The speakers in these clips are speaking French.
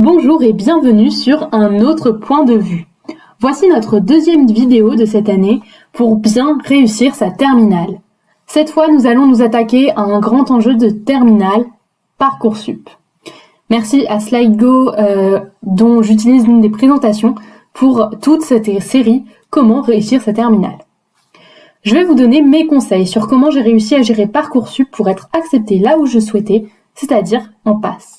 Bonjour et bienvenue sur un autre point de vue. Voici notre deuxième vidéo de cette année pour bien réussir sa terminale. Cette fois, nous allons nous attaquer à un grand enjeu de terminale, Parcoursup. Merci à SlideGo dont j'utilise l'une des présentations pour toute cette série « Comment réussir sa terminale ». Je vais vous donner mes conseils sur comment j'ai réussi à gérer Parcoursup pour être acceptée là où je souhaitais, c'est-à-dire en passe.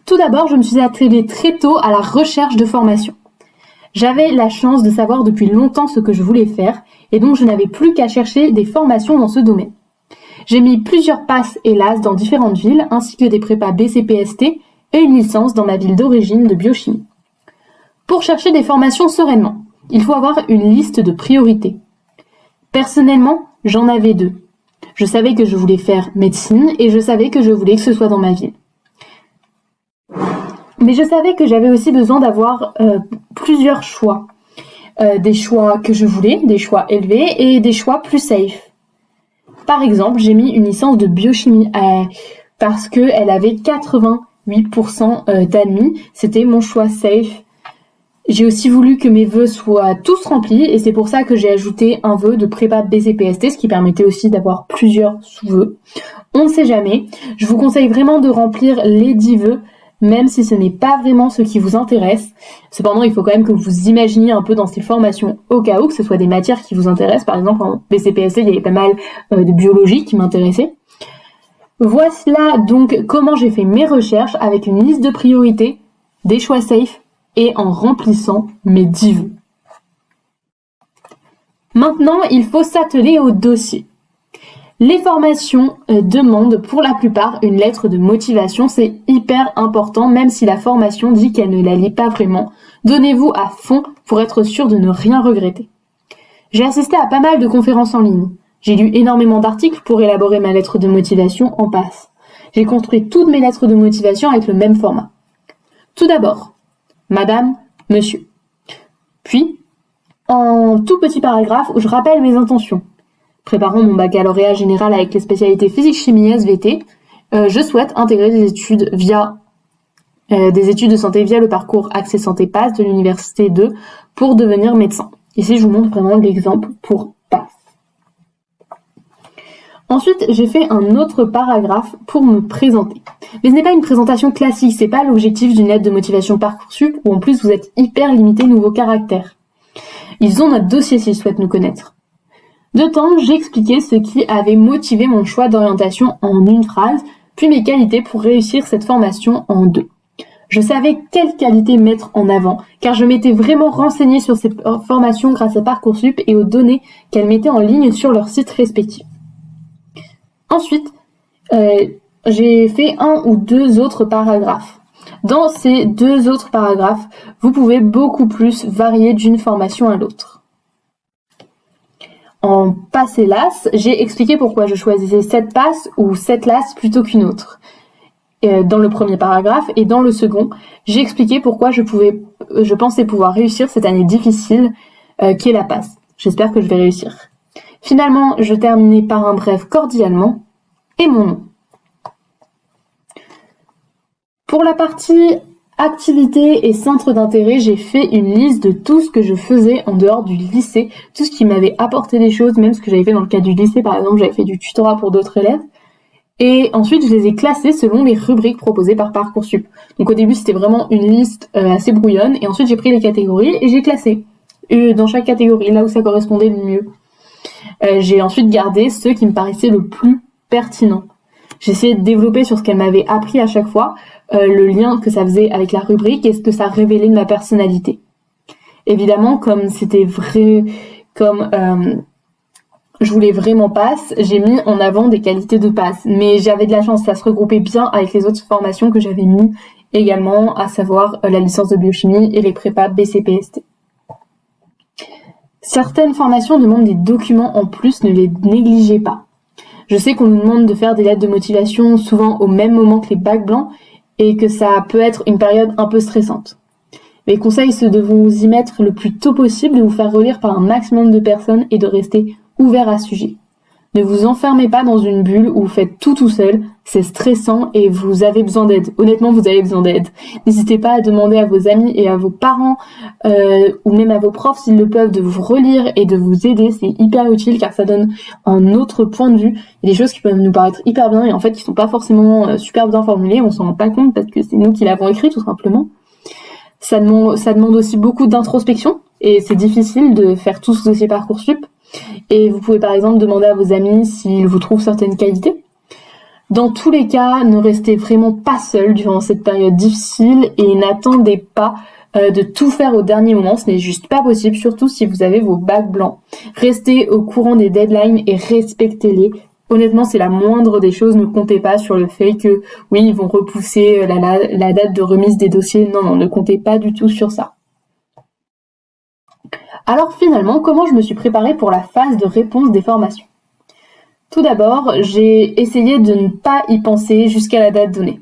Tout d'abord, je me suis attelée très tôt à la recherche de formation. J'avais la chance de savoir depuis longtemps ce que je voulais faire et donc je n'avais plus qu'à chercher des formations dans ce domaine. J'ai mis plusieurs passes hélas dans différentes villes ainsi que des prépas BCPST et une licence dans ma ville d'origine de biochimie. Pour chercher des formations sereinement, il faut avoir une liste de priorités. Personnellement, j'en avais deux. Je savais que je voulais faire médecine et je savais que je voulais que ce soit dans ma ville. Mais je savais que j'avais aussi besoin d'avoir plusieurs choix. Des choix que je voulais, des choix élevés et des choix plus safe. Par exemple, j'ai mis une licence de biochimie parce qu'elle avait 88% d'admis. C'était mon choix safe. J'ai aussi voulu que mes vœux soient tous remplis et c'est pour ça que j'ai ajouté un vœu de prépa BCPST, ce qui permettait aussi d'avoir plusieurs sous-vœux. On ne sait jamais. Je vous conseille vraiment de remplir les 10 vœux, même si ce n'est pas vraiment ce qui vous intéresse. Cependant, il faut quand même que vous imaginiez un peu dans ces formations au cas où, que ce soit des matières qui vous intéressent. Par exemple, en BCPST, il y avait pas mal de biologie qui m'intéressait. Voici là donc comment j'ai fait mes recherches avec une liste de priorités, des choix safe et en remplissant mes 10 vœux. Maintenant, il faut s'atteler au dossier. Les formations demandent pour la plupart une lettre de motivation, c'est hyper important, même si la formation dit qu'elle ne la lit pas vraiment. Donnez-vous à fond pour être sûr de ne rien regretter. J'ai assisté à pas mal de conférences en ligne. J'ai lu énormément d'articles pour élaborer ma lettre de motivation en passe. J'ai construit toutes mes lettres de motivation avec le même format. Tout d'abord, Madame, Monsieur. Puis, en tout petit paragraphe où je rappelle mes intentions. Préparant mon baccalauréat général avec les spécialités physique-chimie SVT, je souhaite intégrer des études de santé via le parcours Accès Santé PASS de l'Université 2 pour devenir médecin. Ici, je vous montre vraiment l'exemple pour PASS. Ensuite, j'ai fait un autre paragraphe pour me présenter. Mais ce n'est pas une présentation classique, c'est pas l'objectif d'une lettre de motivation Parcoursup où en plus vous êtes hyper limité niveau caractère. Ils ont notre dossier s'ils souhaitent nous connaître. De temps, j'ai expliqué ce qui avait motivé mon choix d'orientation en une phrase, puis mes qualités pour réussir cette formation en 2. Je savais quelles qualités mettre en avant, car je m'étais vraiment renseignée sur ces formations grâce à Parcoursup et aux données qu'elles mettaient en ligne sur leurs sites respectifs. Ensuite, j'ai fait 1 ou 2 autres paragraphes. Dans ces 2 autres paragraphes, vous pouvez beaucoup plus varier d'une formation à l'autre. En passe hélas, j'ai expliqué pourquoi je choisissais cette passe ou cette LAS plutôt qu'une autre. Dans le premier paragraphe et dans le second, j'ai expliqué pourquoi je pensais pouvoir réussir cette année difficile qui est la passe. J'espère que je vais réussir. Finalement, je terminais par un bref cordialement et mon nom. Pour la partie activités et centres d'intérêt, j'ai fait une liste de tout ce que je faisais en dehors du lycée, tout ce qui m'avait apporté des choses, même ce que j'avais fait dans le cadre du lycée, par exemple, j'avais fait du tutorat pour d'autres élèves. Et ensuite, je les ai classés selon les rubriques proposées par Parcoursup. Donc au début, c'était vraiment une liste assez brouillonne, et ensuite j'ai pris les catégories et j'ai classé dans chaque catégorie, là où ça correspondait le mieux. J'ai ensuite gardé ceux qui me paraissaient le plus pertinents. J'ai essayé de développer sur ce qu'elle m'avait appris à chaque fois, le lien que ça faisait avec la rubrique et ce que ça révélait de ma personnalité. Évidemment, comme c'était vrai, je voulais vraiment passe, j'ai mis en avant des qualités de passe. Mais j'avais de la chance, ça se regroupait bien avec les autres formations que j'avais mis également, à savoir la licence de biochimie et les prépas BCPST. Certaines formations demandent des documents en plus, ne les négligez pas. Je sais qu'on nous demande de faire des lettres de motivation souvent au même moment que les bacs blancs et que ça peut être une période un peu stressante. Mes conseils, c'est de vous y mettre le plus tôt possible, de vous faire relire par un maximum de personnes et de rester ouvert à ce sujet. Ne vous enfermez pas dans une bulle où vous faites tout seul, c'est stressant et vous avez besoin d'aide. Honnêtement, vous avez besoin d'aide. N'hésitez pas à demander à vos amis et à vos parents ou même à vos profs s'ils le peuvent de vous relire et de vous aider. C'est hyper utile car ça donne un autre point de vue. Il y a des choses qui peuvent nous paraître hyper bien et en fait qui sont pas forcément super bien formulées. On s'en rend pas compte parce que c'est nous qui l'avons écrit tout simplement. Ça demande aussi beaucoup d'introspection et c'est difficile de faire tout ce dossier Parcoursup. Et vous pouvez par exemple demander à vos amis s'ils vous trouvent certaines qualités. Dans tous les cas, ne restez vraiment pas seul durant cette période difficile et n'attendez pas de tout faire au dernier moment, ce n'est juste pas possible, surtout si vous avez vos bacs blancs. Restez au courant des deadlines et respectez-les. Honnêtement, c'est la moindre des choses, ne comptez pas sur le fait que, oui, ils vont repousser la date de remise des dossiers. Non, ne comptez pas du tout sur ça. Alors finalement, comment je me suis préparée pour la phase de réponse des formations? Tout d'abord, j'ai essayé de ne pas y penser jusqu'à la date donnée.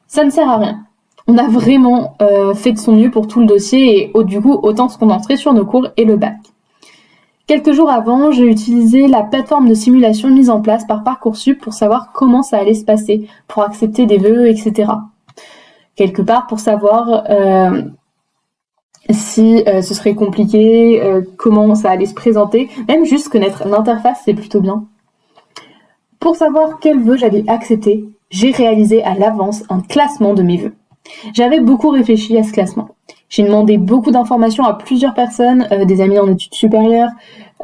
Ça ne sert à rien. On a vraiment fait de son mieux pour tout le dossier et du coup, autant se concentrer sur nos cours et le bac. Quelques jours avant, j'ai utilisé la plateforme de simulation mise en place par Parcoursup pour savoir comment ça allait se passer, pour accepter des vœux, etc. Quelque part pour savoir si ce serait compliqué, comment ça allait se présenter, même juste connaître l'interface, c'est plutôt bien. Pour savoir quel vœu j'allais accepter, j'ai réalisé à l'avance un classement de mes vœux. J'avais beaucoup réfléchi à ce classement. J'ai demandé beaucoup d'informations à plusieurs personnes, des amis en études supérieures,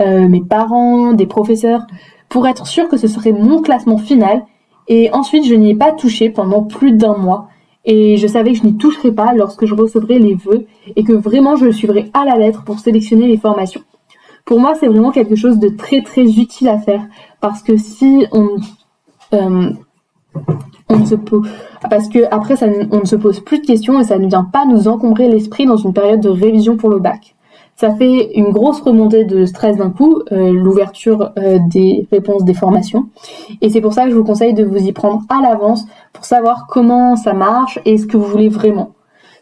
mes parents, des professeurs, pour être sûre que ce serait mon classement final. Et ensuite, je n'y ai pas touché pendant plus d'1 mois. Et je savais que je n'y toucherais pas lorsque je recevrais les vœux et que vraiment je le suivrais à la lettre pour sélectionner les formations. Pour moi, c'est vraiment quelque chose de très très utile à faire parce que si on ne se pose, parce que après on ne se pose plus de questions et ça ne vient pas nous encombrer l'esprit dans une période de révision pour le bac. Ça fait une grosse remontée de stress d'un coup, l'ouverture des réponses des formations. Et c'est pour ça que je vous conseille de vous y prendre à l'avance pour savoir comment ça marche et ce que vous voulez vraiment,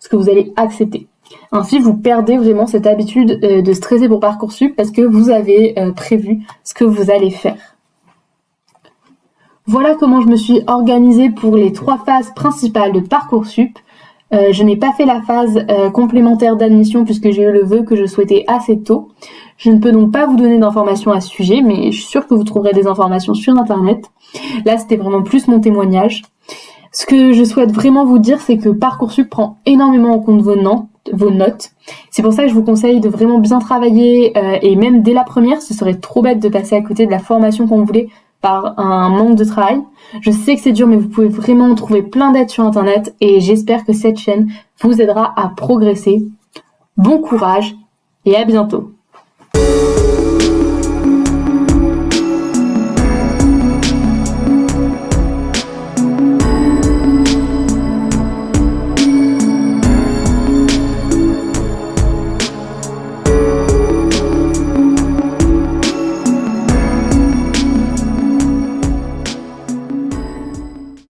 ce que vous allez accepter. Ainsi, vous perdez vraiment cette habitude de stresser pour Parcoursup parce que vous avez prévu ce que vous allez faire. Voilà comment je me suis organisée pour les 3 phases principales de Parcoursup. Je n'ai pas fait la phase complémentaire d'admission puisque j'ai eu le vœu que je souhaitais assez tôt. Je ne peux donc pas vous donner d'informations à ce sujet, mais je suis sûre que vous trouverez des informations sur Internet. Là, c'était vraiment plus mon témoignage. Ce que je souhaite vraiment vous dire, c'est que Parcoursup prend énormément en compte vos notes. C'est pour ça que je vous conseille de vraiment bien travailler et même dès la première, ce serait trop bête de passer à côté de la formation qu'on voulait par un manque de travail. Je sais que c'est dur, mais vous pouvez vraiment trouver plein d'aides sur Internet et j'espère que cette chaîne vous aidera à progresser. Bon courage et à bientôt.